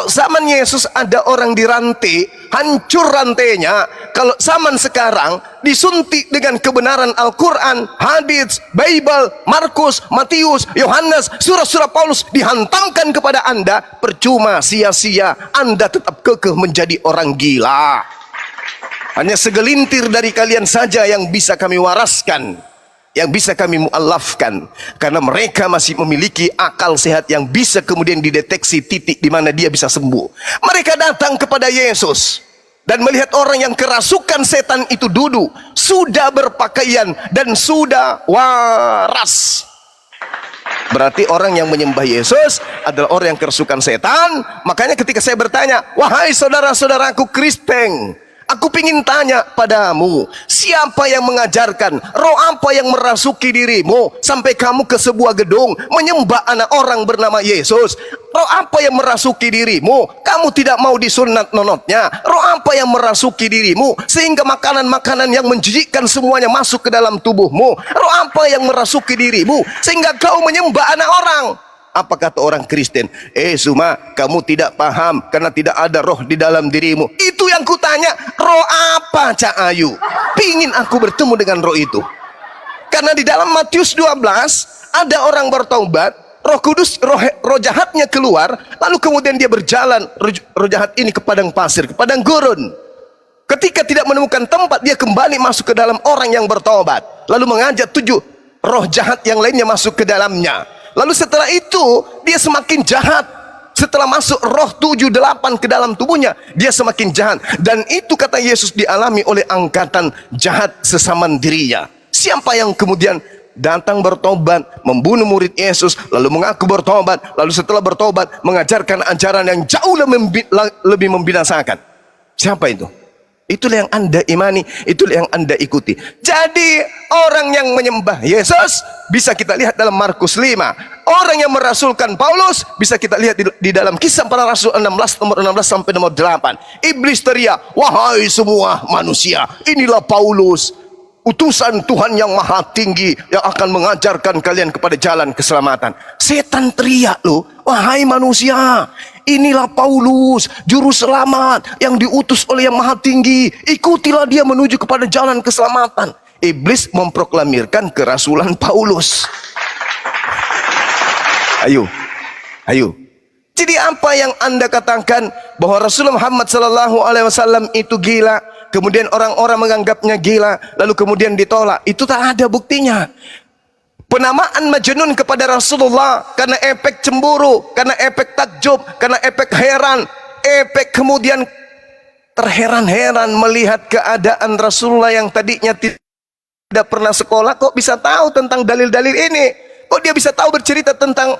Kalau zaman Yesus ada orang dirantai, hancur rantainya. Kalau zaman sekarang disuntik dengan kebenaran Al-Quran, hadits, Bible, Markus, Matius, Yohanes, surah-surah Paulus dihantamkan kepada Anda, percuma, sia-sia. Anda tetap kekeh menjadi orang gila. Hanya segelintir dari kalian saja yang bisa kami waraskan, yang bisa kami mu'alafkan, karena mereka masih memiliki akal sehat yang bisa kemudian dideteksi titik di mana dia bisa sembuh. Mereka datang kepada Yesus dan melihat orang yang kerasukan setan itu duduk, sudah berpakaian dan sudah waras. Berarti orang yang menyembah Yesus adalah orang yang kerasukan setan. Makanya ketika saya bertanya, wahai saudara-saudaraku Kristen, aku ingin tanya padamu, siapa yang mengajarkan, roh apa yang merasuki dirimu sampai kamu ke sebuah gedung menyembah anak orang bernama Yesus? Roh apa yang merasuki dirimu, kamu tidak mau disunat nonotnya? Roh apa yang merasuki dirimu sehingga makanan-makanan yang menjijikkan semuanya masuk ke dalam tubuhmu? Roh apa yang merasuki dirimu sehingga kau menyembah anak orang? Apa kata orang Kristen? Suma, kamu tidak paham karena tidak ada roh di dalam dirimu. Itu yang kutanya, roh apa Cak Ayu? Pingin aku bertemu dengan roh itu. Karena di dalam Matius 12 ada orang bertaubat, Roh Kudus, roh jahatnya keluar, lalu kemudian dia berjalan, roh jahat ini ke padang pasir, ke padang gurun. Ketika tidak menemukan tempat, dia kembali masuk ke dalam orang yang bertaubat, lalu mengajak 7 roh jahat yang lainnya masuk ke dalamnya. Lalu setelah itu dia semakin jahat. Setelah masuk roh 7-8 ke dalam tubuhnya, dia semakin jahat. Dan itu kata Yesus dialami oleh angkatan jahat sesama dirinya. Siapa yang kemudian datang bertobat, membunuh murid Yesus, lalu mengaku bertobat, lalu setelah bertobat mengajarkan ajaran yang jauh lebih membinasakan? Siapa itu? Itulah yang Anda imani, itulah yang Anda ikuti. Jadi orang yang menyembah Yesus bisa kita lihat dalam Markus 5. Orang yang merasulkan Paulus bisa kita lihat di dalam Kisah Para Rasul 16 nomor 16 sampai nomor 8. Iblis teriak, wahai semua manusia, inilah Paulus, utusan Tuhan yang maha tinggi yang akan mengajarkan kalian kepada jalan keselamatan. Setan teriak loh, wahai manusia, inilah Paulus, juru selamat yang diutus oleh yang maha tinggi. Ikutilah dia menuju kepada jalan keselamatan. Iblis memproklamirkan kerasulan Paulus. Ayo. Jadi apa yang Anda katakan bahwa Rasulullah Muhammad SAW itu gila, kemudian orang-orang menganggapnya gila, lalu kemudian ditolak, itu tak ada buktinya. Penamaan Majnun kepada Rasulullah karena efek cemburu, karena efek takjub, karena efek heran, efek kemudian terheran-heran melihat keadaan Rasulullah yang tadinya tidak pernah sekolah, kok bisa tahu tentang dalil-dalil ini? Kok dia bisa tahu bercerita tentang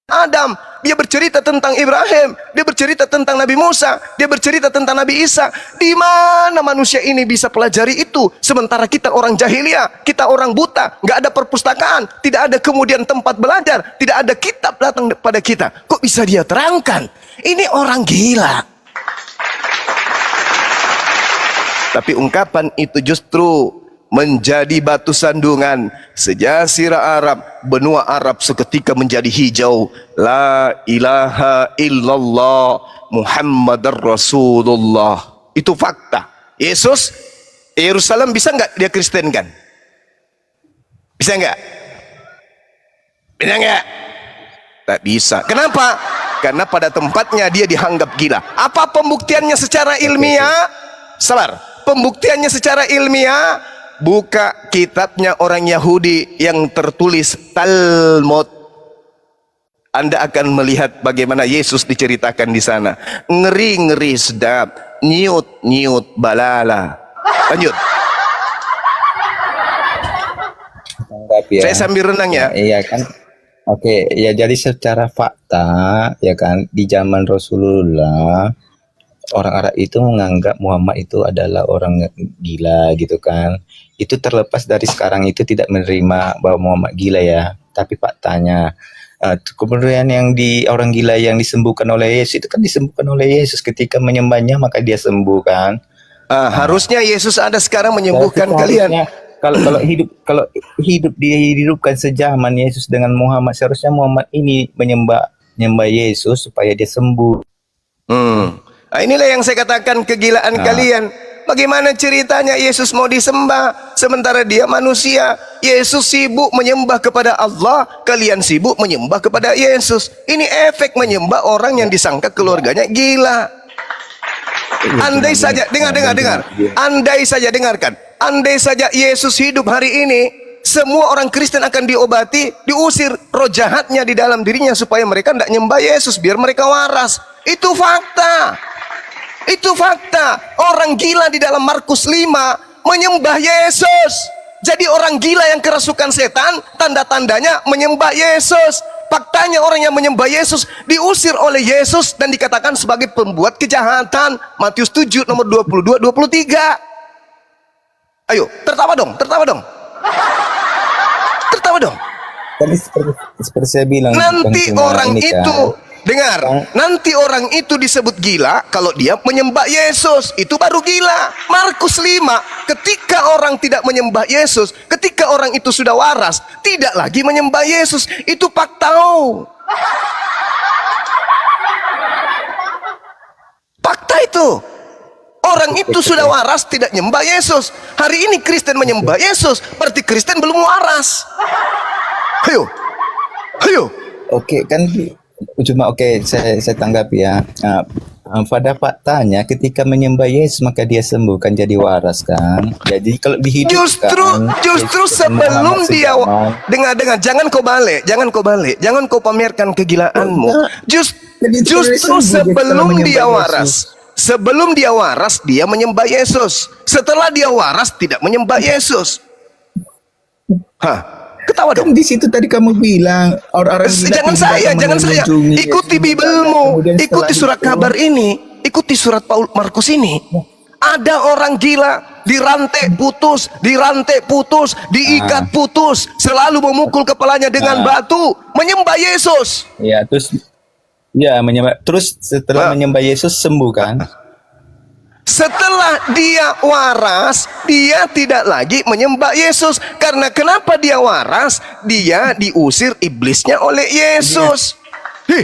Adam, dia bercerita tentang Ibrahim, dia bercerita tentang Nabi Musa, dia bercerita tentang Nabi Isa. Di mana manusia ini bisa pelajari itu? Sementara kita orang jahiliyah, kita orang buta, nggak ada perpustakaan, tidak ada kemudian tempat belajar, tidak ada kitab datang pada kita. Kok bisa dia terangkan? Ini orang gila. Tapi ungkapan itu justru menjadi batu sandungan. Sejazirah Arab, benua Arab seketika menjadi hijau. La ilaha illallah Muhammadar Rasulullah. Itu fakta. Yesus Yerusalem bisa nggak dia Kristenkan? Bisa nggak? Bisa nggak? Tak bisa. Kenapa? Karena pada tempatnya dia dianggap gila. Apa pembuktiannya secara ilmiah? Sabar. Pembuktiannya secara ilmiah, buka kitabnya orang Yahudi yang tertulis Talmud. Anda akan melihat bagaimana Yesus diceritakan di sana. Ngeri-ngeri sedap, nyiut-nyiut balala. Lanjut. Ya. Saya sambil renang ya. Iya kan. Oke, ya jadi secara fakta ya kan di zaman Rasulullah orang Arab itu menganggap Muhammad itu adalah orang gila gitu kan. Itu terlepas dari sekarang itu tidak menerima bahwa Muhammad gila ya. Tapi faktanya kemudian yang di orang gila yang disembuhkan oleh Yesus itu kan disembuhkan oleh Yesus ketika menyembahnya maka dia sembuh kan. Harusnya Yesus ada sekarang menyembuhkan kalian. Kalau hidup dihidupkan sejaman Yesus dengan Muhammad, seharusnya Muhammad ini menyembah Yesus supaya dia sembuh. Nah, inilah yang saya katakan kegilaan kalian. Bagaimana ceritanya Yesus mau disembah sementara dia manusia? Yesus sibuk menyembah kepada Allah, kalian sibuk menyembah kepada Yesus. Ini efek menyembah orang yang disangka keluarganya gila. Andai saja, dengar. Andai saja, dengarkan. Andai saja Yesus hidup hari ini, semua orang Kristen akan diobati, diusir roh jahatnya di dalam dirinya supaya mereka tidak nyembah Yesus, biar mereka waras. Itu fakta. Itu fakta. Orang gila di dalam Markus 5 menyembah Yesus. Jadi orang gila yang kerasukan setan, tanda-tandanya menyembah Yesus. Faktanya orang yang menyembah Yesus diusir oleh Yesus dan dikatakan sebagai pembuat kejahatan. Matius 7 nomor 22-23. Ayo, tertawa dong. Tertawa dong. Tadi seperti saya bilang, Nanti cuma orang ini itu, kan, dengar, nanti orang itu disebut gila kalau dia menyembah Yesus. Itu baru gila. Markus 5, ketika orang tidak menyembah Yesus, ketika orang itu sudah waras, tidak lagi menyembah Yesus. Itu fakta. Fakta itu. Orang itu sudah waras, tidak menyembah Yesus. Hari ini Kristen menyembah Yesus, berarti Kristen belum waras. Ayo. Oke, kan cuma saya tanggapi ya. Pada faktanya ketika menyembah Yesus maka dia sembuh kan, jadi waras kan. Jadi kalau dihidupkan Justru sebelum dia dengar, jangan kau balik, jangan kau pamerkan kegilaanmu. Justru sebelum dia waras, dia menyembah Yesus. Setelah dia waras tidak menyembah Yesus. Ketawa dong. Kan di situ tadi kamu bilang orang-orang Jangan saya. Ikuti Bibelmu, ikuti surat kabar ini, ikuti surat Paul Markus ini. Ada orang gila dirantai putus, diikat putus, selalu memukul kepalanya dengan batu, menyembah Yesus. Ya, terus menyembah. Terus setelah menyembah Yesus sembuh kan? Setelah dia waras, dia tidak lagi menyembah Yesus. Karena kenapa dia waras? Dia diusir iblisnya oleh Yesus.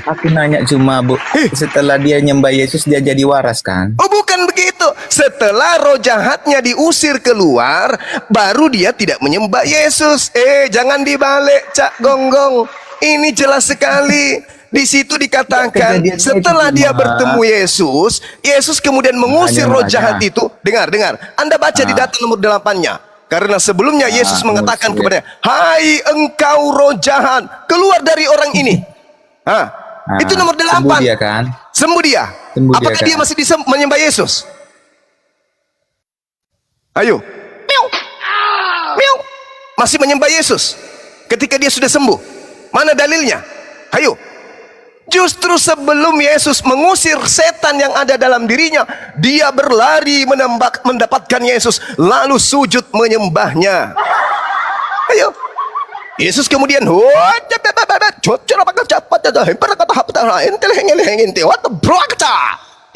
Aku nanya cuma, Bu, setelah dia nyembah Yesus dia jadi waras kan? Oh, bukan begitu. Setelah roh jahatnya diusir keluar, baru dia tidak menyembah Yesus. Jangan dibalik, Cak Gonggong. Ini jelas sekali. Di situ dikatakan setelah dia bertemu Yesus, Yesus kemudian mengusir roh jahat itu. Dengar. Anda baca di data nomor 8-nya. Karena sebelumnya Yesus mengatakan kepadanya, "Hai engkau roh jahat, keluar dari orang ini." Itu nomor 8. Sembuh dia kan? Sembuh dia. Apakah dia masih bisa menyembah Yesus? Ayo. Miau. Masih menyembah Yesus ketika dia sudah sembuh. Mana dalilnya? Ayo. Justru sebelum Yesus mengusir setan yang ada dalam dirinya, dia berlari mendapatkan Yesus, lalu sujud menyembahnya. Ayo. Yesus kemudian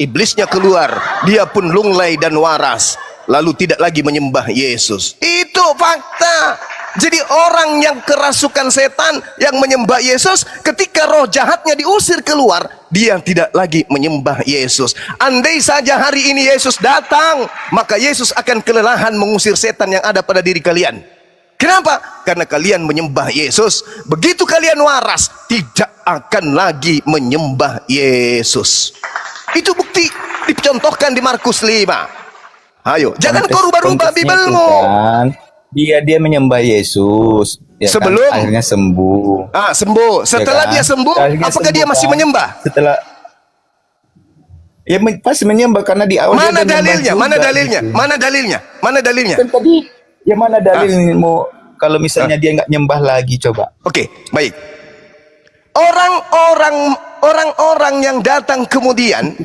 iblisnya keluar, dia pun lunglai dan waras, lalu tidak lagi menyembah Yesus. Itu fakta. Jadi orang yang kerasukan setan yang menyembah Yesus, ketika roh jahatnya diusir keluar, dia tidak lagi menyembah Yesus. Andai saja hari ini Yesus datang, maka Yesus akan kelelahan mengusir setan yang ada pada diri kalian. Kenapa? Karena kalian menyembah Yesus. Begitu kalian waras, tidak akan lagi menyembah Yesus. Itu bukti dicontohkan di Markus 5. Ayo, jangan kau rubah-rubah Bibelmu. Dia menyembah Yesus ya sebelum kan? Akhirnya sembuh. Sembuh. Setelah dia sembuh, apakah dia masih menyembah? Setelah pasti menyembah karena di awal mana dalilnya? Mana dalilnya? Kan tadi mana dalilmu kalau misalnya dia nggak nyembah lagi, coba. Oke, baik. Orang-orang yang datang kemudian,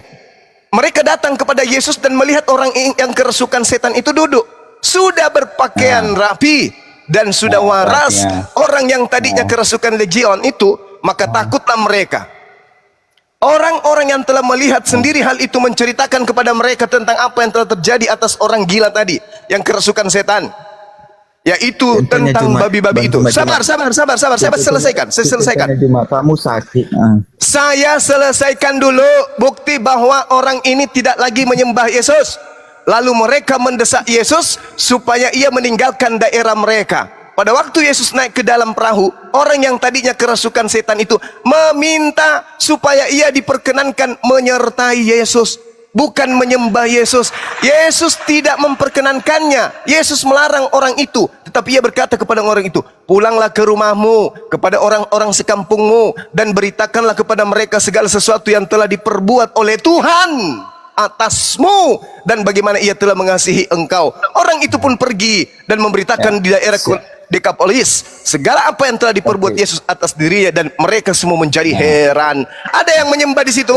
mereka datang kepada Yesus dan melihat orang yang kerasukan setan itu duduk. Sudah berpakaian rapi dan sudah waras. Orang yang tadinya kerasukan legion itu, maka takutlah mereka. Orang-orang yang telah melihat sendiri hal itu menceritakan kepada mereka tentang apa yang telah terjadi atas orang gila tadi yang kerasukan setan. Yaitu Contohnya tentang Jumat, babi-babi itu. Jumat. Sabar. Saya selesaikan. Contohnya Jumat, kamu sakit. Saya selesaikan dulu bukti bahwa orang ini tidak lagi menyembah Yesus. Lalu mereka mendesak Yesus supaya ia meninggalkan daerah mereka. Pada waktu Yesus naik ke dalam perahu, orang yang tadinya kerasukan setan itu meminta supaya ia diperkenankan menyertai Yesus, bukan menyembah Yesus. Yesus tidak memperkenankannya. Yesus melarang orang itu. Tetapi ia berkata kepada orang itu, pulanglah ke rumahmu, kepada orang-orang sekampungmu, dan beritakanlah kepada mereka segala sesuatu yang telah diperbuat oleh Tuhan atasmu, dan bagaimana ia telah mengasihi engkau. Orang itu pun pergi dan memberitakan di daerah Dekapolis segala apa yang telah diperbuat Yesus atas dirinya, dan mereka semua menjadi heran. Ada yang menyembah di situ.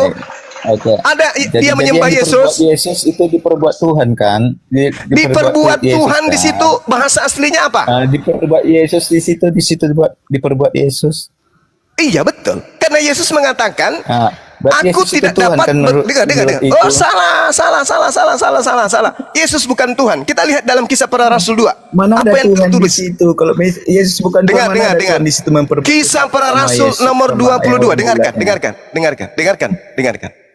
Ada dia menyembah Yesus. Yesus itu diperbuat Tuhan kan? Diperbuat Tuhan Yesus, di situ. Bahasa aslinya apa? Diperbuat Yesus di situ diperbuat Yesus. Iya betul. Karena Yesus mengatakan, aku Yesus tidak Tuhan, dapat kan, dengar. Oh, salah. Yesus bukan Tuhan. Kita lihat dalam Kisah Para Rasul 2. Mana apa ada yang Tuhan tertulis? di situ? Kalau Yesus bukan Dengar. Tuhan, mana ada Tuhan di situ memperbuat. Kisah Para Rasul nomor 22. Dengarkan.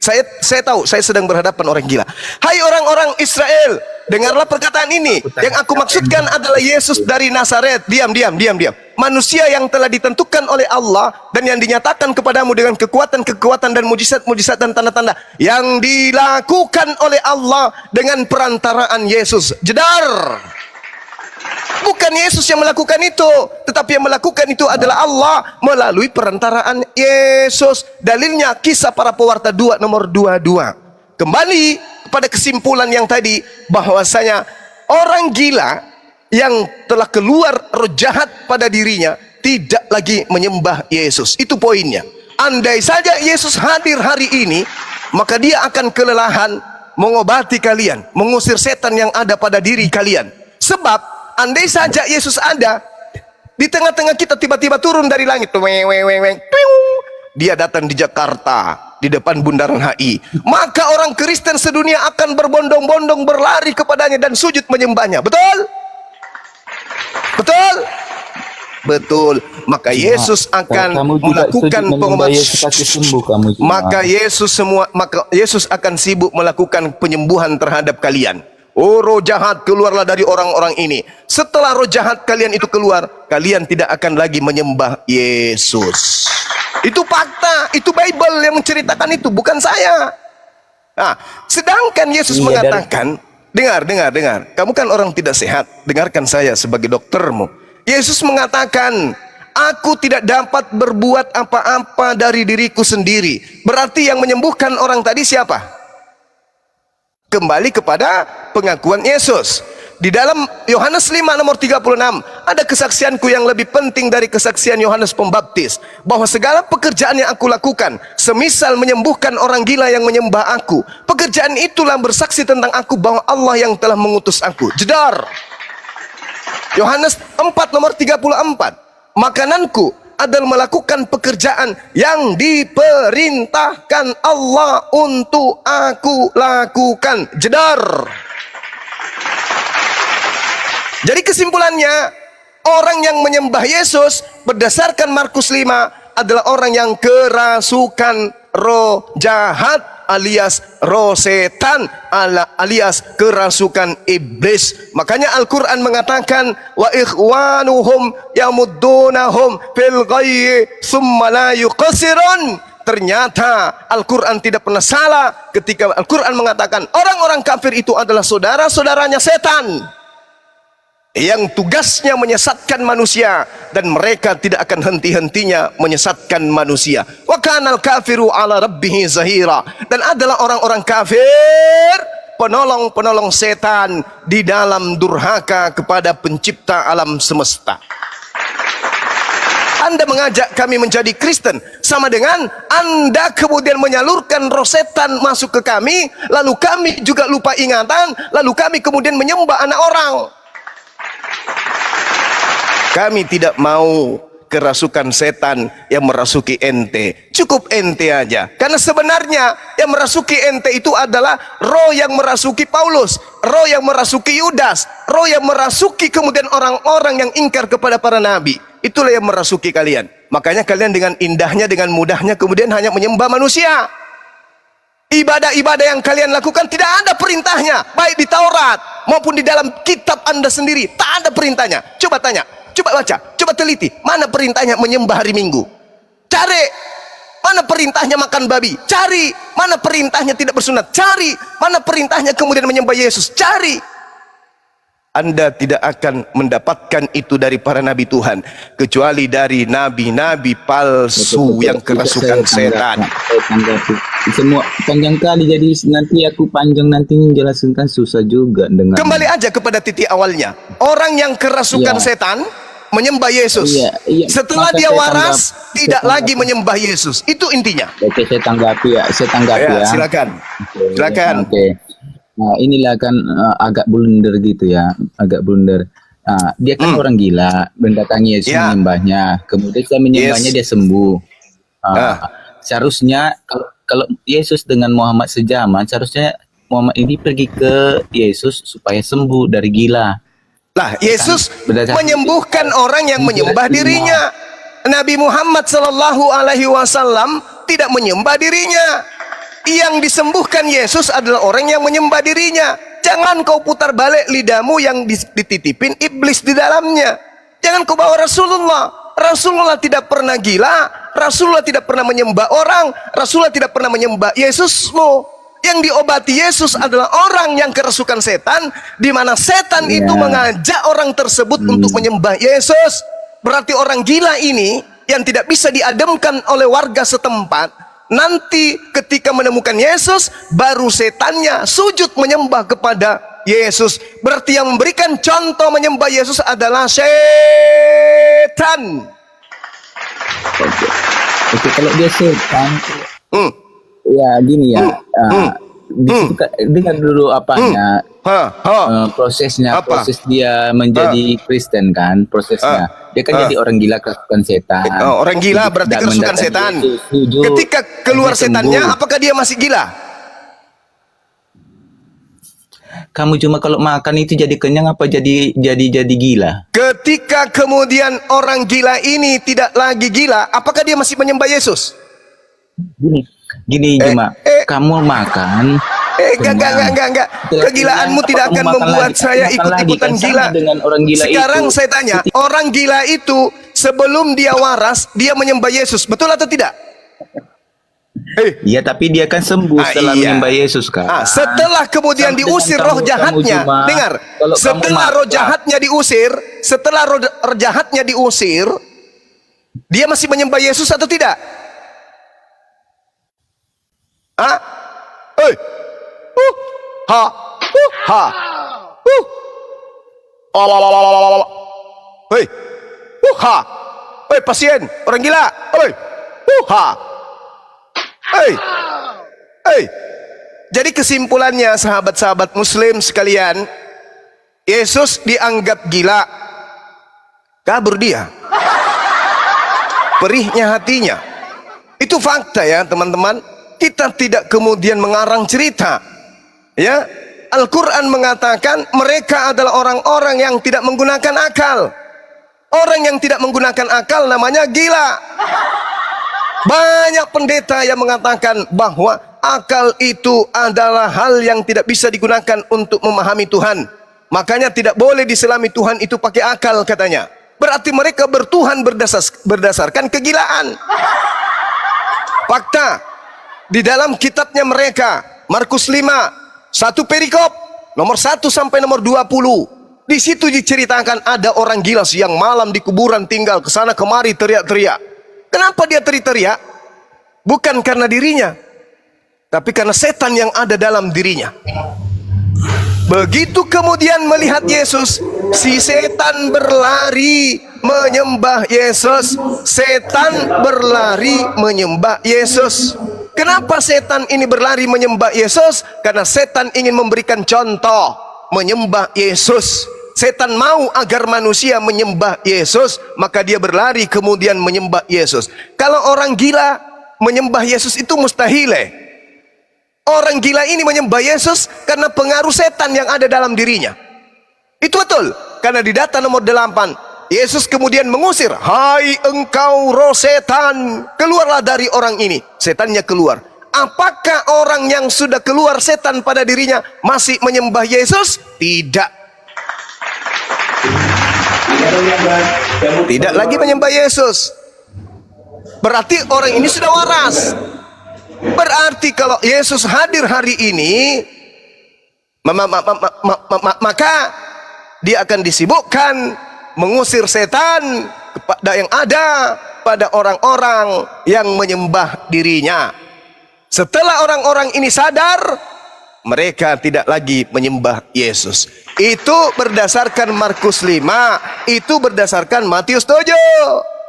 Saya tahu saya sedang berhadapan orang gila. Hai orang-orang Israel, dengarlah perkataan ini. Yang aku maksudkan adalah Yesus dari Nazaret. Diam. Manusia yang telah ditentukan oleh Allah dan yang dinyatakan kepadamu dengan kekuatan dan mujizat dan tanda-tanda yang dilakukan oleh Allah dengan perantaraan Yesus. Jedar. Bukan Yesus yang melakukan itu, tetapi yang melakukan itu adalah Allah melalui perantaraan Yesus. Dalilnya Kisah Para Pewarta 2 nomor 22. Kembali kepada kesimpulan yang tadi, bahwasanya orang gila yang telah keluar roh jahat pada dirinya tidak lagi menyembah Yesus. Itu poinnya. Andai saja Yesus hadir hari ini, maka dia akan kelelahan mengobati kalian, mengusir setan yang ada pada diri kalian. Sebab andai saja Yesus ada di tengah-tengah kita, tiba-tiba turun dari langit, dia datang di Jakarta, di depan bundaran HI, maka orang Kristen sedunia akan berbondong-bondong berlari kepadanya dan sujud menyembahnya. Betul. Maka Yesus akan melakukan pengobatan. Maka Yesus akan sibuk melakukan penyembuhan terhadap kalian. Oh, roh jahat, keluarlah dari orang-orang ini. Setelah roh jahat kalian itu keluar, kalian tidak akan lagi menyembah Yesus. Itu fakta, itu Bible yang menceritakan itu, bukan saya. Nah, sedangkan Yesus mengatakan, dengar. Kamu kan orang tidak sehat, dengarkan saya sebagai doktermu. Yesus mengatakan, aku tidak dapat berbuat apa-apa dari diriku sendiri. Berarti yang menyembuhkan orang tadi siapa? Kembali kepada pengakuan Yesus. Di dalam Yohanes 5 nomor 36 ada kesaksianku yang lebih penting dari kesaksian Yohanes Pembaptis, bahwa segala pekerjaan yang aku lakukan, semisal menyembuhkan orang gila yang menyembah aku, pekerjaan itulah bersaksi tentang aku bahwa Allah yang telah mengutus aku. Jedar. Yohanes 4 nomor 34, makananku adalah melakukan pekerjaan yang diperintahkan Allah untuk aku lakukan. Jedar. Jadi kesimpulannya, orang yang menyembah Yesus berdasarkan Markus 5 adalah orang yang kerasukan roh jahat alias roh setan alias kerasukan iblis. Makanya Al-Quran mengatakan, wa ikhwanuhum yamuddunahum fil ghayyi summa la yuqsirun. Ternyata Al-Quran tidak pernah salah ketika Al-Quran mengatakan orang-orang kafir itu adalah saudara-saudaranya setan yang tugasnya menyesatkan manusia, dan mereka tidak akan henti-hentinya menyesatkan manusia. Wa kanal kafiru ala rabbihi zahira. Dan adalah orang-orang kafir penolong-penolong setan di dalam durhaka kepada pencipta alam semesta. Anda mengajak kami menjadi Kristen, sama dengan Anda kemudian menyalurkan roh setan masuk ke kami, lalu kami juga lupa ingatan, lalu kami kemudian menyembah anak orang. Kami tidak mau kerasukan setan yang merasuki ente. Cukup ente aja. Karena sebenarnya yang merasuki ente itu adalah roh yang merasuki Paulus, roh yang merasuki Yudas, roh yang merasuki kemudian orang-orang yang ingkar kepada para nabi. Itulah yang merasuki kalian. Makanya kalian dengan indahnya, dengan mudahnya kemudian hanya menyembah manusia. Ibadah-ibadah yang kalian lakukan tidak ada perintahnya, baik di Taurat maupun di dalam kitab Anda sendiri, tak ada perintahnya. Coba tanya, coba baca, coba teliti, mana perintahnya menyembah hari Minggu? Cari. Mana perintahnya makan babi? Cari. Mana perintahnya tidak bersunat? Cari. Mana perintahnya kemudian menyembah Yesus? Cari. Anda tidak akan mendapatkan itu dari para nabi Tuhan, kecuali dari nabi-nabi palsu yang kerasukan setan. Saya tanggapi. Semua panjang kali, jadi nanti aku panjang nanti menjelaskan kan susah juga dengan. Kembali aja kepada titik awalnya. Orang yang kerasukan setan menyembah Yesus. Setelah Maka dia saya waras, tidak saya lagi menyembah Yesus. Itu intinya. Oke, saya tanggapi ya. Silakan. Silakan. Oke. Nah, inilah kan agak blunder gitu ya, agak blunder. Dia kan orang gila, mendatangi Yesus menyembahnya, kemudian saya menyembahnya dia sembuh. Seharusnya kalau Yesus dengan Muhammad sejaman, seharusnya Muhammad ini pergi ke Yesus supaya sembuh dari gila. Lah, Yesus menyembuhkan orang yang menyembah dirinya. Nabi Muhammad sallallahu alaihi wasallam tidak menyembah dirinya. Yang disembuhkan Yesus adalah orang yang menyembah dirinya. Jangan kau putar balik lidahmu yang dititipin iblis di dalamnya. Jangan kau bawa Rasulullah. Rasulullah tidak pernah gila. Rasulullah tidak pernah menyembah orang. Rasulullah tidak pernah menyembah Yesusmu. Yang diobati Yesus adalah orang yang kerasukan setan, di mana setan itu mengajak orang tersebut untuk menyembah Yesus. Berarti orang gila ini yang tidak bisa diademkan oleh warga setempat, nanti ketika menemukan Yesus, baru setannya sujud menyembah kepada Yesus. Berarti yang memberikan contoh menyembah Yesus adalah setan. Oke, kalau dia setan, ya gini ya. Dengar dulu apanya, prosesnya, proses dia menjadi Kristen kan, prosesnya. Dia kan jadi orang gila kerasukan setan. Orang gila berarti kerasukan setan. Ketika keluar setannya, apakah dia masih gila? Kamu cuma kalau makan itu jadi kenyang apa jadi gila? Ketika kemudian orang gila ini tidak lagi gila, apakah dia masih menyembah Yesus? Gini cuma kamu makan. Enggak. Kegilaanmu tidak akan membuat saya ikut-ikutan gila. Sekarang saya tanya, orang gila itu sebelum dia waras, dia menyembah Yesus, betul atau tidak? Iya, tapi dia kan sembuh setelah menyembah Yesus kan. Setelah kemudian diusir roh jahatnya, dengar. Setelah roh jahatnya diusir, dia masih menyembah Yesus atau tidak? Pasien, orang gila. Jadi kesimpulannya, sahabat-sahabat muslim sekalian, Yesus dianggap gila. Kabur dia. Perihnya hatinya. Itu fakta ya teman-teman. Kita tidak kemudian mengarang cerita. Ya, Al-Quran mengatakan mereka adalah orang-orang yang tidak menggunakan akal. Orang yang tidak menggunakan akal namanya gila. Banyak pendeta yang mengatakan bahwa akal itu adalah hal yang tidak bisa digunakan untuk memahami Tuhan. Makanya tidak boleh diselami Tuhan itu pakai akal katanya. Berarti mereka bertuhan berdasarkan kegilaan. Fakta. Di dalam kitabnya mereka, Markus 5, 1 perikop, nomor 1 sampai nomor 20. Di situ diceritakan ada orang gila siang malam di kuburan tinggal kesana kemari teriak-teriak. Kenapa dia teriak-teriak? Bukan karena dirinya, tapi karena setan yang ada dalam dirinya. Begitu kemudian melihat Yesus, si setan berlari menyembah Yesus. Setan berlari menyembah Yesus. Kenapa setan ini berlari menyembah Yesus? Karena setan ingin memberikan contoh menyembah Yesus. Setan mau agar manusia menyembah Yesus, maka dia berlari kemudian menyembah Yesus. Kalau orang gila menyembah Yesus itu mustahil. Orang gila ini menyembah Yesus karena pengaruh setan yang ada dalam dirinya. Itu betul. Karena di data nomor 8, Yesus kemudian mengusir, "Hai engkau roh setan, keluarlah dari orang ini." Setannya keluar. Apakah orang yang sudah keluar setan pada dirinya masih menyembah Yesus? Tidak. Tidak lagi menyembah Yesus. Berarti orang ini sudah waras. Berarti kalau Yesus hadir hari ini, maka dia akan disibukkan mengusir setan kepada yang ada pada orang-orang yang menyembah dirinya. Setelah orang-orang ini sadar, mereka tidak lagi menyembah Yesus. Itu berdasarkan Markus 5, itu berdasarkan Matius 7.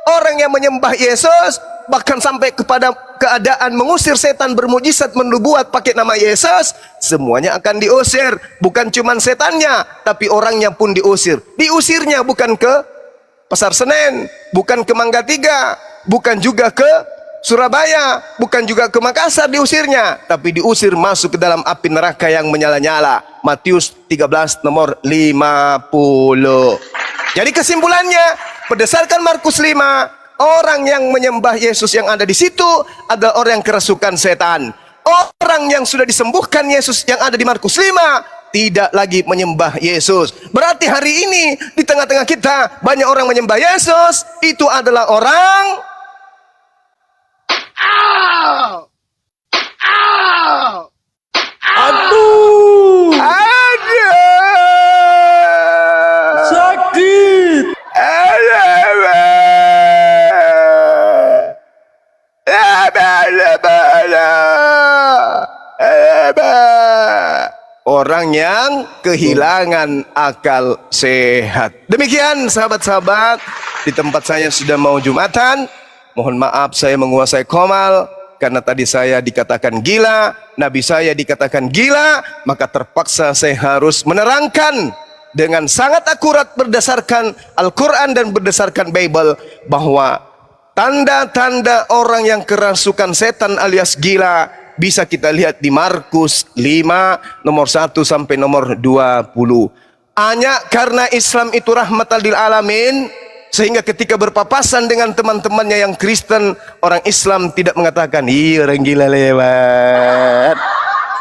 Orang yang menyembah Yesus bahkan sampai kepada keadaan mengusir setan, bermujizat, menubuat pakai nama Yesus, semuanya akan diusir. Bukan cuma setannya, tapi orangnya pun diusir. Diusirnya bukan ke Pasar Senen, bukan ke Mangga 3, bukan juga ke Surabaya, bukan juga ke Makassar diusirnya, tapi diusir masuk ke dalam api neraka yang menyala-nyala. Matius 13 nomor 50. Jadi kesimpulannya, berdasarkan Markus 5, orang yang menyembah Yesus yang ada di situ adalah orang yang kerasukan setan. Orang yang sudah disembuhkan Yesus yang ada di Markus 5 tidak lagi menyembah Yesus. Berarti hari ini di tengah-tengah kita banyak orang menyembah Yesus, itu adalah orang Aduh, ada sakit. orang yang kehilangan akal sehat. Demikian sahabat-sahabat, di tempat saya sudah mau Jumatan. Mohon maaf saya menguasai komal, karena tadi saya dikatakan gila, Nabi saya dikatakan gila, maka terpaksa saya harus menerangkan dengan sangat akurat berdasarkan Al-Quran dan berdasarkan Bible, bahwa tanda-tanda orang yang kerasukan setan alias gila bisa kita lihat di Markus 5 nomor 1 sampai nomor 20. Hanya karena Islam itu rahmatan lil alamin, sehingga ketika berpapasan dengan teman-temannya yang Kristen, orang Islam tidak mengatakan, "Iya orang gila lewat,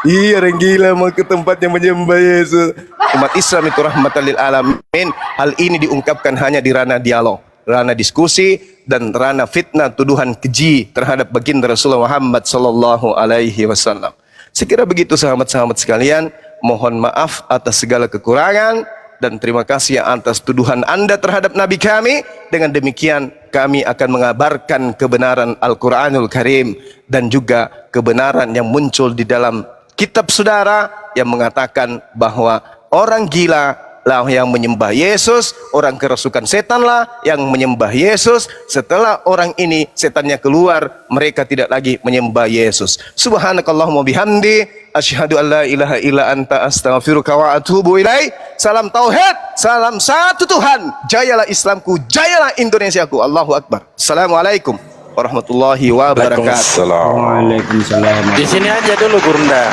iya orang gila mau ke tempatnya menyembah Yesus." Umat Islam itu rahmatan lil alamin. Hal ini diungkapkan hanya di ranah dialog, ranah diskusi, dan ranah fitnah tuduhan keji terhadap baginda Rasulullah Muhammad sallallahu alaihi wasallam. Sekira begitu sahabat-sahabat sekalian, mohon maaf atas segala kekurangan dan terima kasih atas tuduhan Anda terhadap Nabi kami. Dengan demikian kami akan mengabarkan kebenaran Al-Quranul Karim dan juga kebenaran yang muncul di dalam kitab saudara yang mengatakan bahwa orang gila lah yang menyembah Yesus, orang kerasukan setan lah yang menyembah Yesus. Setelah orang ini setannya keluar, mereka tidak lagi menyembah Yesus. Subhanakallahumma bihamdi, asyhadu an la ilaha illa anta, astaghfiruka wa atubu ilaih. Salam tauhid, salam satu Tuhan. Jayalah Islamku, jayalah Indonesiaku. Allahu Akbar. Assalamualaikum warahmatullahi wabarakatuh. Waalaikumsalam. Di sini aja dulu Gurunda.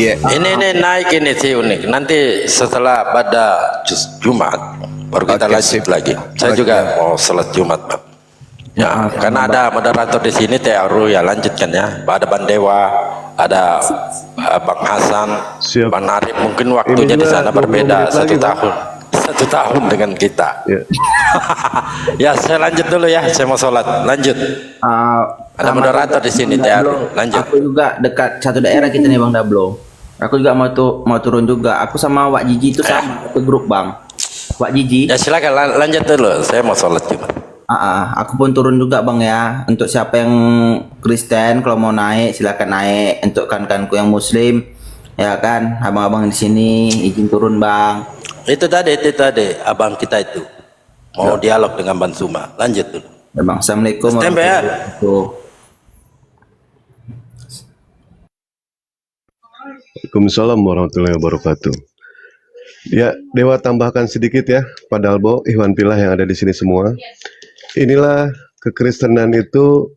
Iya. Ini naik ini sih unik. Nanti setelah pada Jumat baru kita Oke, lanjut sip. lagi. Saya Oke. juga mau salat Jumat, Pak. Ya, karena ada moderator di sini TRU ya, lanjutkan ya. Ada Bang Dewa, ada Bang Hasan, Bang Arif. Mungkin waktunya di sana berbeda 1 tahun. 1 tahun dengan kita. Ya, saya lanjut dulu ya. Saya mau sholat. Lanjut. Ada moderator di sini, TRU. Lanjut. Aku juga dekat satu daerah kita nih Bang Dablo. Aku juga mau turun juga. Aku sama Wak Jiji itu sama satu grup Bang. Wak Jiji. Ya silakan lanjut dulu. Saya mau sholat juga. Aku pun turun juga Bang ya. Untuk siapa yang Kristen kalau mau naik silakan naik. Untuk kan-kanku yang Muslim ya kan, abang-abang di sini izin turun Bang. Itu tadi abang kita itu mau dialog dengan Bang Suma. Lanjut dulu. Ya Bang. Assalamualaikum Standby ya. wabarakatuh. Waalaikumsalam warahmatullahi wabarakatuh. Ya, Dewa tambahkan sedikit ya, Pak Dalbo, Ikhwan Pilah yang ada di sini semua. Inilah kekristenan itu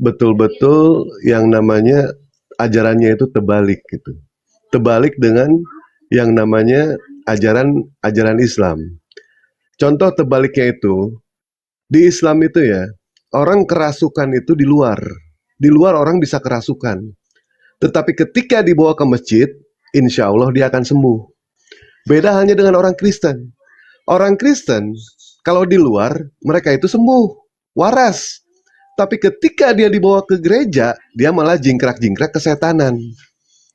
betul-betul yang namanya ajarannya itu terbalik gitu. Terbalik dengan yang namanya ajaran Islam. Contoh terbaliknya itu, di Islam itu ya, orang kerasukan itu di luar. Di luar orang bisa kerasukan. Tetapi ketika dibawa ke masjid, insya Allah dia akan sembuh. Beda halnya dengan orang Kristen. Orang Kristen, kalau di luar, mereka itu sembuh, waras. Tapi ketika dia dibawa ke gereja, dia malah jingkrak-jingkrak kesetanan.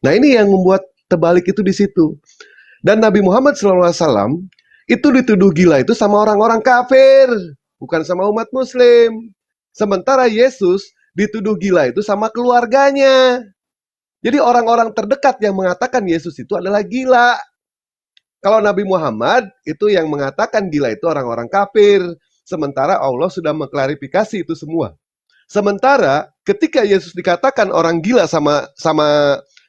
Nah ini yang membuat terbalik itu di situ. Dan Nabi Muhammad SAW itu dituduh gila itu sama orang-orang kafir, bukan sama umat Muslim. Sementara Yesus dituduh gila itu sama keluarganya. Jadi orang-orang terdekat yang mengatakan Yesus itu adalah gila. Kalau Nabi Muhammad itu yang mengatakan gila itu orang-orang kafir. Sementara Allah sudah mengklarifikasi itu semua. Sementara ketika Yesus dikatakan orang gila sama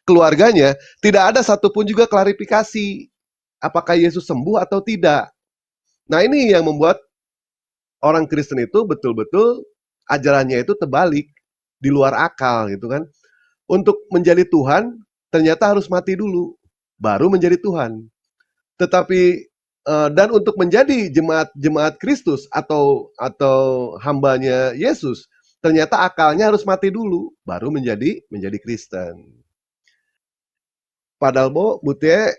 keluarganya, tidak ada satupun juga klarifikasi apakah Yesus sembuh atau tidak. Nah ini yang membuat orang Kristen itu betul-betul ajarannya itu terbalik, di luar akal gitu kan. Untuk menjadi Tuhan ternyata harus mati dulu, baru menjadi Tuhan. Tetapi dan untuk menjadi jemaat Kristus atau hambanya Yesus, ternyata akalnya harus mati dulu, baru menjadi Kristen. Padahal Butie,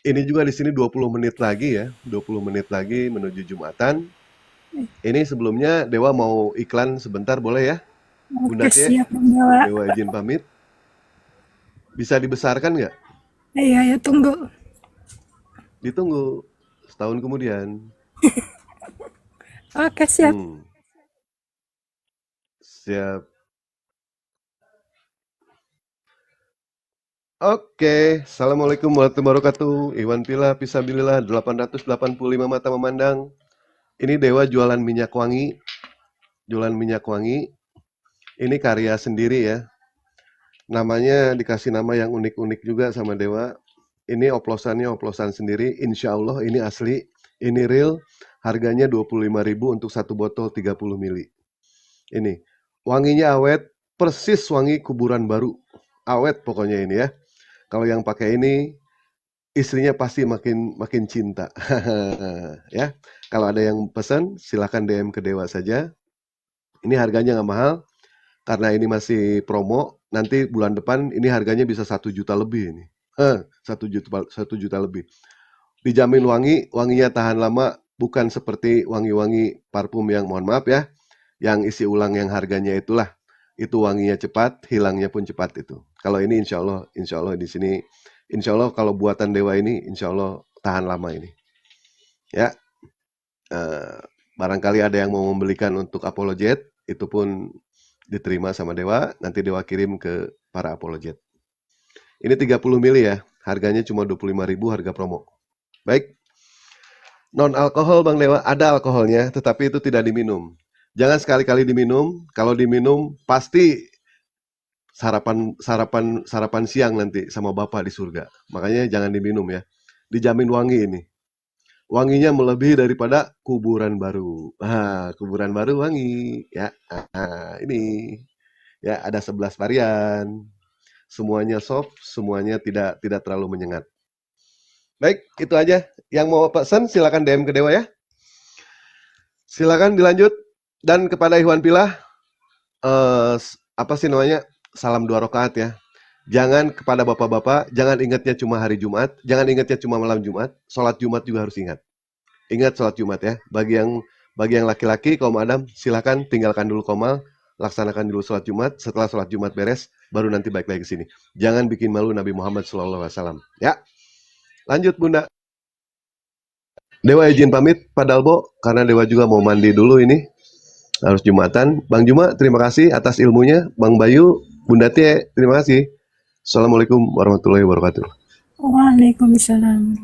ini juga di sini 20 menit lagi ya, 20 menit lagi menuju Jumatan. Ini sebelumnya Dewa mau iklan sebentar boleh ya? Bunda Oke, Tie, siap Bang Dewa. Dewa izin pamit. Bisa dibesarkan nggak? Iya, ya tunggu. Ditunggu setahun kemudian. Oke, siap. Siap. Oke, Assalamualaikum warahmatullahi wabarakatuh. Iwan Pila, Pisabilillah, 885 mata memandang. Ini Dewa jualan minyak wangi. Jualan minyak wangi. Ini karya sendiri ya. Namanya dikasih nama yang unik-unik juga sama Dewa. Ini oplosannya oplosan sendiri. Insya Allah ini asli. Ini real. Harganya 25.000 untuk satu botol 30 mili. Ini. Wanginya awet. Persis wangi kuburan baru. Awet pokoknya ini ya. Kalau yang pakai ini, istrinya pasti makin cinta. Ya, kalau ada yang pesan, silahkan DM ke Dewa saja. Ini harganya nggak mahal, karena ini masih promo. Nanti bulan depan ini harganya bisa 1 juta lebih ini. 1 juta lebih. Dijamin wangi, wanginya tahan lama, bukan seperti wangi-wangi parfum yang mohon maaf ya, yang isi ulang yang harganya itulah. Itu wanginya cepat, hilangnya pun cepat itu. Kalau ini insya Allah di sini, insya Allah kalau buatan Dewa ini, insya Allah tahan lama ini. Ya, barangkali ada yang mau membelikan untuk Apolojet, itu pun diterima sama Dewa, nanti Dewa kirim ke para Apolojet. Ini 30 mili ya, harganya cuma 25.000 harga promo. Baik, non alkohol Bang Dewa, ada alkoholnya, tetapi itu tidak diminum. Jangan sekali-kali diminum. Kalau diminum pasti sarapan siang nanti sama Bapak di surga. Makanya jangan diminum ya. Dijamin wangi ini. Wanginya melebihi daripada kuburan baru. Kuburan baru wangi ya. Ini ya ada 11 varian. Semuanya soft, semuanya tidak terlalu menyengat. Baik, itu aja. Yang mau pesan silakan DM ke Dewa ya. Silakan dilanjut. Dan kepada Ikhwan Pilah, apa sih namanya, salam 2 rakaat ya. Jangan kepada bapak-bapak, jangan ingatnya cuma hari Jumat, jangan ingatnya cuma malam Jumat, sholat Jumat juga harus ingat. Ingat sholat Jumat ya. Bagi yang laki-laki, kaum Adam, silakan tinggalkan dulu komal, laksanakan dulu sholat Jumat. Setelah sholat Jumat beres, baru nanti balik lagi ke sini. Jangan bikin malu Nabi Muhammad SAW. Ya, lanjut Bunda. Dewa izin pamit, Pak Dalbo, karena Dewa juga mau mandi dulu ini. Harus Jumatan. Bang Juma, terima kasih atas ilmunya. Bang Bayu, Bunda Tie, terima kasih. Assalamualaikum warahmatullahi wabarakatuh. Waalaikumsalam.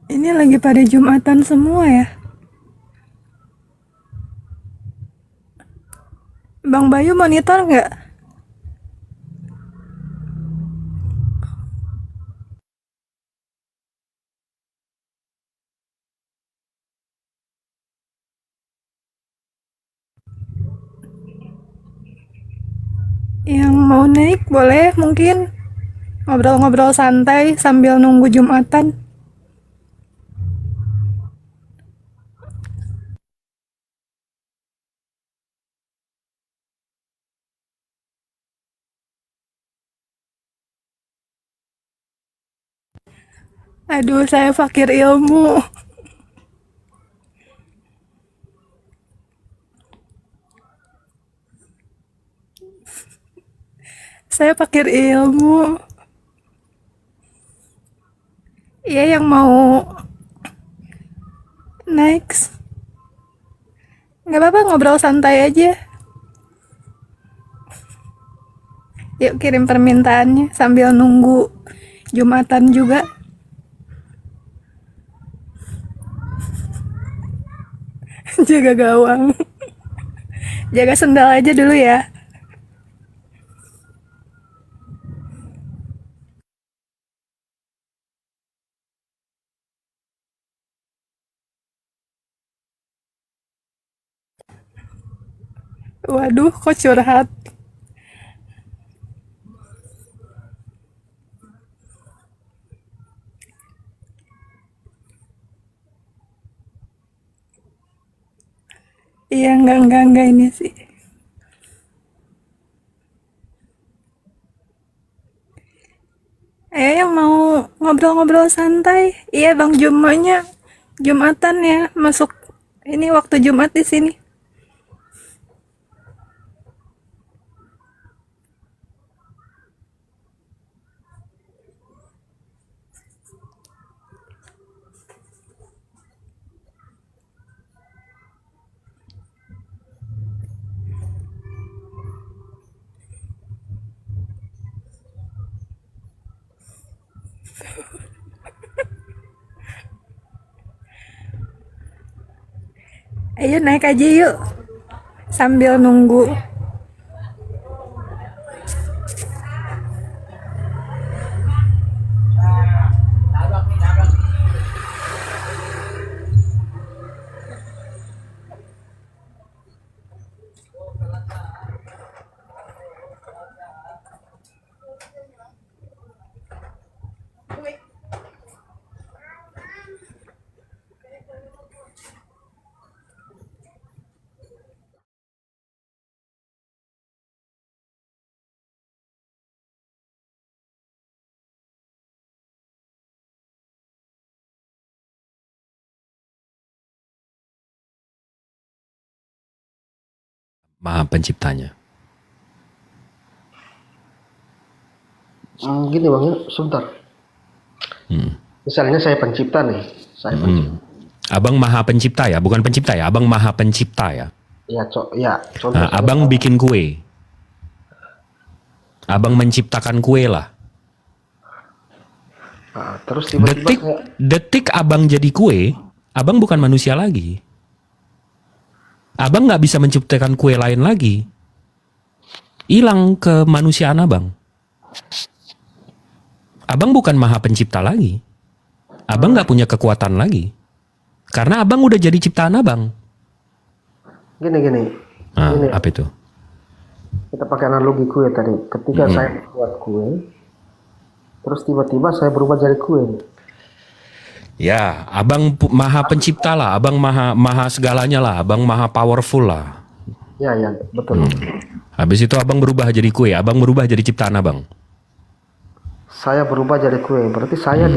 Ini lagi pada Jumatan semua ya. Bang Bayu monitor nggak? Yang mau naik boleh mungkin ngobrol-ngobrol santai sambil nunggu Jumatan. Aduh, saya fakir ilmu. Saya fakir ilmu. Iya, yang mau next. Nggak apa-apa, ngobrol santai aja. Yuk kirim permintaannya sambil nunggu Jumatan juga. Jaga gawang. Jaga sendal aja dulu ya. Waduh, kok curhat. Iya, enggak ini sih. Ayo yang mau ngobrol-ngobrol santai. Iya, Bang Jumonya Jumatan ya, masuk ini waktu Jumat di sini. Ayo naik aja yuk. Sambil nunggu. Maha Penciptanya. Gini bang, ya, sebentar. Misalnya saya pencipta nih, saya pencipta. Abang Maha Pencipta ya, bukan pencipta ya, Abang Maha Pencipta ya. Ya, contoh. Nah, abang bikin kue. Abang menciptakan kue lah. Nah, terus tiba-tiba Detik abang jadi kue, abang bukan manusia lagi. Abang nggak bisa menciptakan kue lain lagi. Hilang kemanusiaan abang. Abang bukan Maha Pencipta lagi. Abang nggak punya kekuatan lagi. Karena abang udah jadi ciptaan abang. Gini. Apa itu? Kita pakai analogi kue tadi. Ketika saya buat kue, terus tiba-tiba saya berubah jadi kue. Ya, abang Maha Pencipta lah. Abang maha segalanya lah. Abang maha powerful lah. Ya, betul. Habis itu abang berubah jadi kue. Abang berubah jadi ciptaan abang. Saya berubah jadi kue. Berarti saya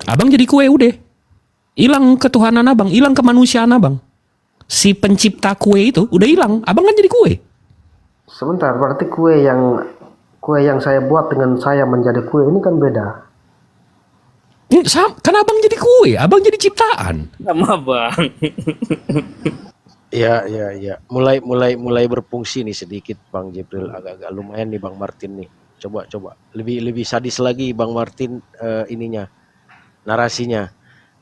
Abang jadi kue udah. Hilang ketuhanan abang. Hilang kemanusiaan abang. Si pencipta kue itu udah hilang. Abang kan jadi kue. Sebentar, berarti kue yang saya buat dengan saya menjadi kue ini kan beda. Kan abang jadi kue. Abang jadi ciptaan. Sama bang. Ya. Mulai berfungsi nih sedikit Bang Jibril, agak-agak lumayan nih Bang Martin nih. Coba lebih sadis lagi Bang Martin ininya, narasinya.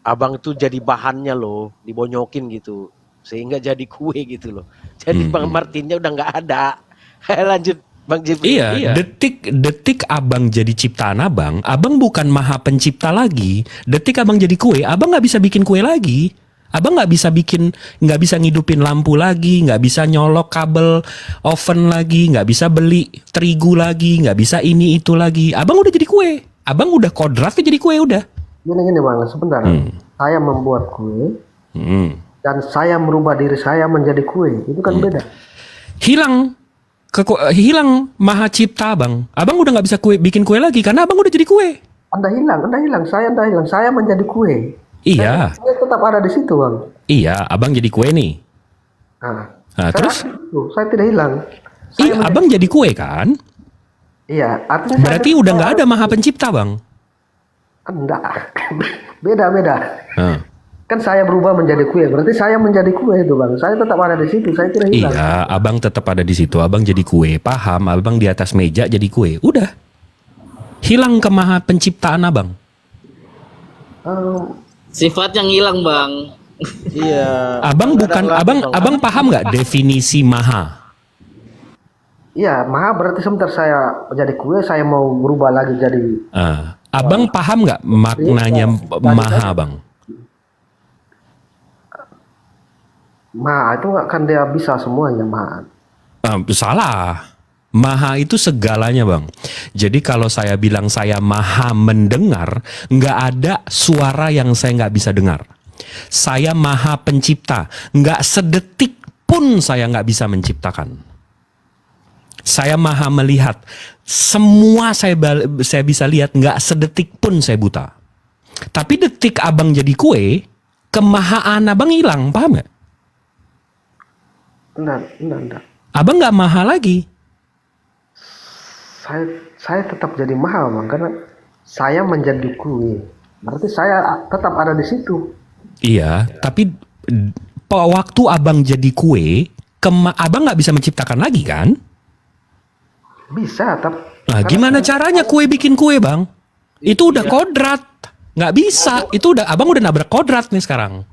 abang tuh jadi bahannya loh, dibonyokin gitu, sehingga jadi kue gitu loh. Jadi Bang Martinnya udah nggak ada. Lanjut Bang Jibril. Iya, detik abang jadi ciptaan abang bukan maha pencipta lagi. Detik abang jadi kue, abang nggak bisa bikin kue lagi. Abang nggak bisa ngidupin lampu lagi, nggak bisa nyolok kabel oven lagi, nggak bisa beli terigu lagi, nggak bisa ini itu lagi. Abang udah jadi kue, abang udah kodratnya jadi kue udah. Gini Bang, sebentar. Saya membuat kue dan saya merubah diri saya menjadi kue. Itu kan beda. Hilang maha cipta abang udah nggak bisa bikin kue lagi karena abang udah jadi kue. Anda hilang, saya menjadi kue. Iya. Saya tetap ada di situ Bang. Iya, abang jadi kue nih. Nah, terus? Saya tidak hilang. Abang jadi kue kan? Iya, artinya berarti udah nggak ada maha pencipta bang? Enggak, beda. Nah. Kan saya berubah menjadi kue, berarti saya menjadi kue itu Bang. Saya tetap ada di situ, saya tidak hilang. Iya, abang tetap ada di situ, abang jadi kue, paham? Abang di atas meja jadi kue, udah. Hilang ke maha penciptaan abang. Sifat yang hilang Bang. Iya. Abang paham nggak definisi maha? Iya, maha berarti sebentar saya menjadi kue, saya mau berubah lagi jadi. Abang paham nggak maknanya maha bang? Maha itu kan dia bisa semuanya maha. Salah. Maha itu segalanya bang. Jadi kalau saya bilang saya maha mendengar, nggak ada suara yang saya nggak bisa dengar. Saya maha pencipta, nggak sedetik pun saya nggak bisa menciptakan. Saya maha melihat, semua saya bisa lihat, nggak sedetik pun saya buta. Tapi detik abang jadi kue, kemahaan abang hilang, paham nggak? Enggak. Abang nggak maha lagi. Saya tetap jadi maha Bang, karena saya menjadi kue. Berarti saya tetap ada di situ. Iya, tapi waktu abang jadi kue, abang nggak bisa menciptakan lagi kan? Bisa, tapi. Nah, gimana caranya kue bikin kue bang? Itu udah kodrat, nggak bisa. Itu abang udah nabrak kodrat nih sekarang.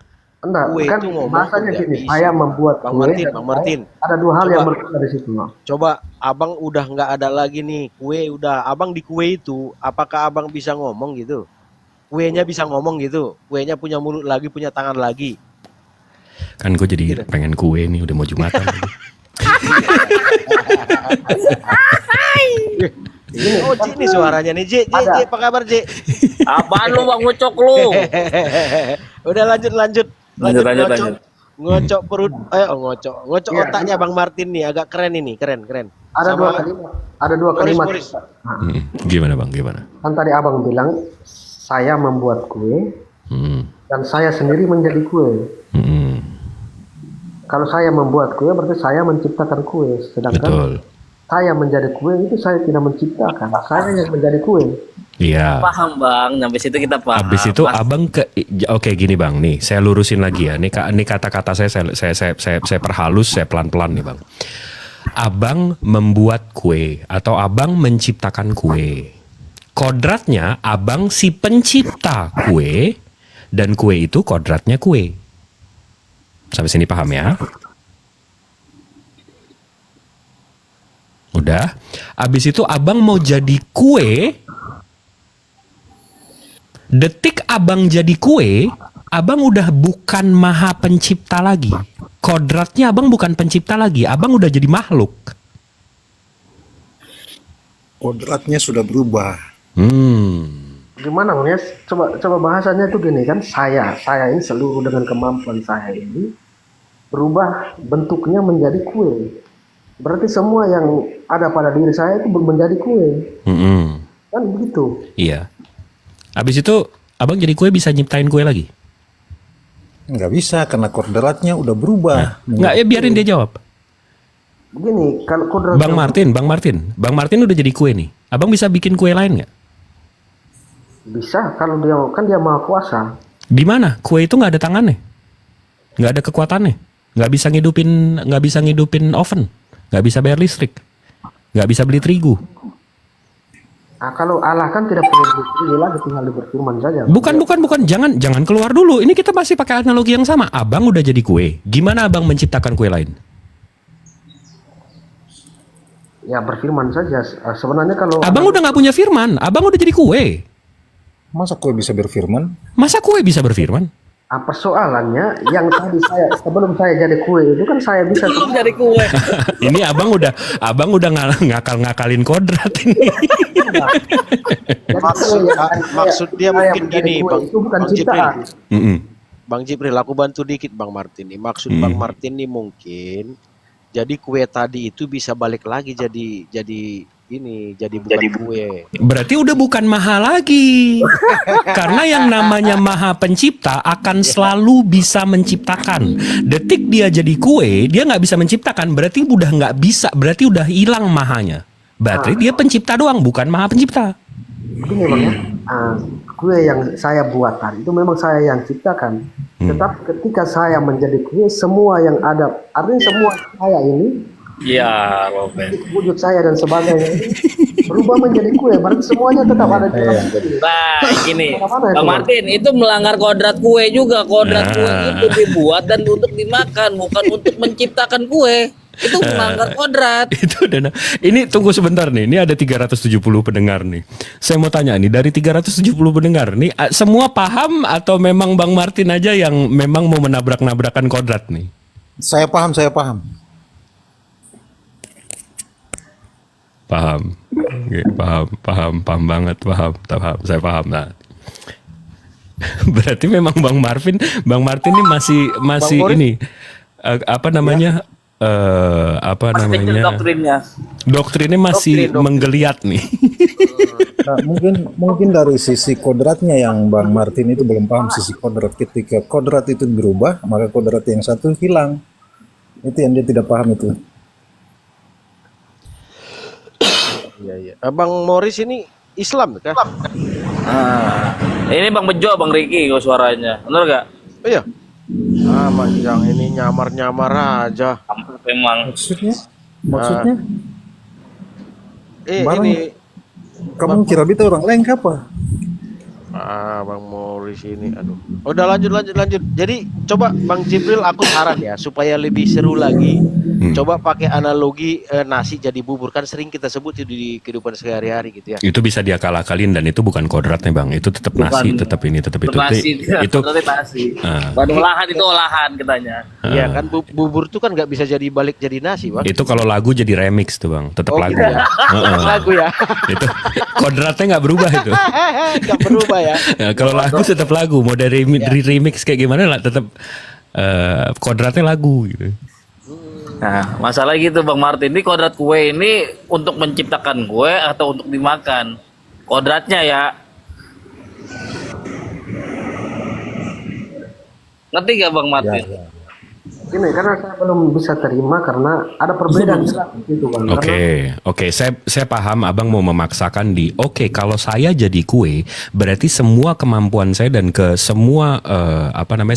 Enggak, Kue kan itu ngomong bahasanya tidak gini, bisa. saya membuat Bang kue. Martin, Bang Martin. Ada dua hal Coba. yang berbeda di situ Bang. Coba abang udah nggak ada lagi nih kue, udah abang di kue itu, apakah abang bisa ngomong gitu? Kuenya bisa ngomong gitu? Kuenya punya mulut lagi, punya tangan lagi? Kan gue jadi pengen kue nih, udah mau Jumatan. Oh, Ji nih suaranya nih, Ji, apa kabar, Ji? Apaan lu Bang ngocok lu? Udah lanjut. Ngocok perut, ngocok otaknya Bang Martin nih, agak keren ini, keren. Ada dua kalimat. Boris. Gimana bang, gimana? Kan tadi abang bilang, saya membuat kue, dan saya sendiri menjadi kue. Kalau saya membuat kue, berarti saya menciptakan kue. Sedangkan Betul. saya menjadi kue itu saya tidak menciptakan. Saya yang menjadi kue. Iya. Paham Bang, sampai situ kita paham. Habis itu abang oke gini bang, nih saya lurusin lagi ya. Ini kata-kata saya perhalus, saya pelan-pelan nih bang. Abang membuat kue atau abang menciptakan kue. Kodratnya abang si pencipta kue dan kue itu kodratnya kue. Sampai sini paham ya? Udah. Abis itu abang mau jadi kue. Detik abang jadi kue, abang udah bukan maha pencipta lagi. Kodratnya abang bukan pencipta lagi, abang udah jadi makhluk. Kodratnya sudah berubah. Gimana Bang ya? Coba bahasanya itu gini kan, saya ini seluruh dengan kemampuan saya ini berubah bentuknya menjadi kue. Berarti semua yang ada pada diri saya itu menjadi kue. Kan begitu. Iya. Habis itu abang jadi kue bisa nyiptain kue lagi? Nggak bisa karena kodratnya udah berubah. Nggak, ya biarin dia jawab. Begini, kalau kodrat Bang Martin udah jadi kue nih. Abang bisa bikin kue lain nggak? bisa, kalau dia maha kuasa. Di mana? Kue itu nggak ada tangannya, nggak ada kekuatannya, nggak bisa ngidupin oven, nggak bisa bayar listrik, nggak bisa beli terigu. Nah, kalau Allah kan tidak perlu dipilih lagi, tinggal berfirman saja. Bukan. Jangan keluar dulu. Ini kita masih pakai analogi yang sama. Abang udah jadi kue. Gimana abang menciptakan kue lain? Ya berfirman saja. Sebenarnya kalau Abang udah nggak punya firman. Abang udah jadi kue. Masa kue bisa berfirman? Masa kue bisa berfirman? persoalannya yang tadi saya sebelum saya jadi kue itu kan saya bisa jadi kue. Ini abang udah ngakal-ngakalin kodrat ini. Maksud dia mungkin gini, Bang. itu bukan Bang Jibril. ciptaan. Bang Jibril, aku bantu dikit Bang Martin nih. Maksud Bang Martin nih mungkin jadi kue tadi itu bisa balik lagi jadi bukan kue. Berarti udah bukan maha lagi. Karena yang namanya maha pencipta akan selalu bisa menciptakan. Detik dia jadi kue, dia nggak bisa menciptakan. Berarti udah nggak bisa. Berarti udah hilang mahanya. Berarti dia pencipta doang, bukan maha pencipta. Begini Bang ya, kue yang saya buat tadi itu memang saya yang ciptakan. Tetapi ketika saya menjadi kue, semua yang ada, artinya semua saya ini, Ya, Robert. wujud saya dan sebagainya ini berubah menjadi kue. Berarti semuanya tetap ada di dalam kue. Nah, gini, Mana itu, Bang Martin, itu melanggar kodrat kue juga. Kodrat kue itu dibuat dan untuk dimakan, bukan untuk menciptakan kue. Itu melanggar kodrat. Itu dana. Ini tunggu sebentar nih. Ini ada 370 pendengar nih. Saya mau tanya nih, dari 370 pendengar nih, semua paham atau memang Bang Martin aja yang memang mau menabrak-nabrakan kodrat nih? Saya paham. Paham. Oke, paham banget, paham. Saya paham. Nah. Berarti memang Bang Martin ini masih ini apa namanya? Doktrinnya masih menggeliat nih. Nah, mungkin dari sisi kodratnya yang Bang Martin itu belum paham sisi kodrat. Ketika kodrat itu berubah, maka kodrat yang satu hilang. Itu yang dia tidak paham itu. Iya. Bang Morris ini Islam kah? Ini Bang Bejo, Bang Riki kok suaranya. Benar gak? Oh iya. Mas yang ini nyamar-nyamar aja. Memang. Maksudnya? Barang, Ini kamu kira beta orang lain apa? Bang Morris ini, aduh. Udah lanjut. Jadi coba Bang Jibril, aku saran ya supaya lebih seru lagi. Coba pakai analogi nasi jadi bubur, kan sering kita sebut itu di kehidupan sehari-hari gitu ya. Itu bisa diakal-akalin dan itu bukan kodratnya Bang. Itu tetap nasi, tetap itu. Itu nasi. Baru olahan itu olahan katanya. Iya kan bubur tuh kan nggak bisa jadi balik jadi nasi, Bang. Itu kalau lagu jadi remix tuh Bang, tetap lagu. Gitu ya. Lagu ya. Itu kodratnya nggak berubah itu. Nggak berubah ya. Nah, kalau lagu tetap lagu, mau dari remix kayak gimana lah tetap kodratnya lagu gitu. Nah, masalah gitu Bang Martin, ini kodrat kue ini untuk menciptakan kue atau untuk dimakan? Kodratnya ya. Ngerti gak Bang Martin? Ya. Ini karena saya belum bisa terima karena ada perbedaan jelas itu Bang. Oke, saya paham abang mau memaksakan kalau saya jadi kue, berarti semua kemampuan saya dan semua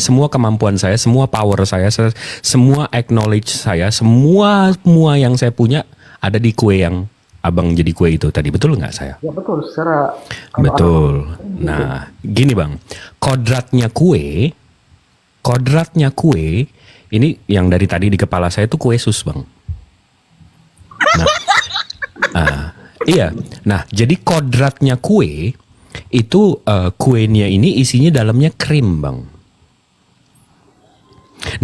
semua kemampuan saya, semua power saya, semua acknowledge saya, semua yang saya punya ada di kue yang abang jadi kue itu tadi, betul nggak saya? Ya betul, secara betul. Nah, gini Bang, kodratnya kue ini yang dari tadi di kepala saya tuh kue sus Bang. Iya. Nah, jadi kodratnya kue itu kuenya ini isinya dalamnya krim Bang.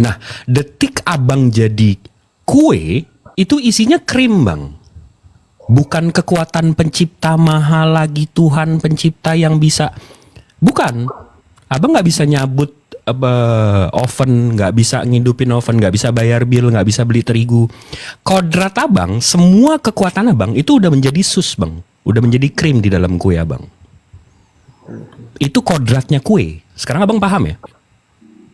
Nah, detik abang jadi kue itu isinya krim Bang. Bukan kekuatan pencipta maha lagi, Tuhan pencipta yang bisa. Bukan. Abang nggak bisa nyabut oven, nggak bisa ngidupin oven, nggak bisa bayar bill, nggak bisa beli terigu. Kodrat abang, semua kekuatan abang itu udah menjadi sus Bang, udah menjadi krim di dalam kue abang. Itu kodratnya kue. Sekarang abang paham ya?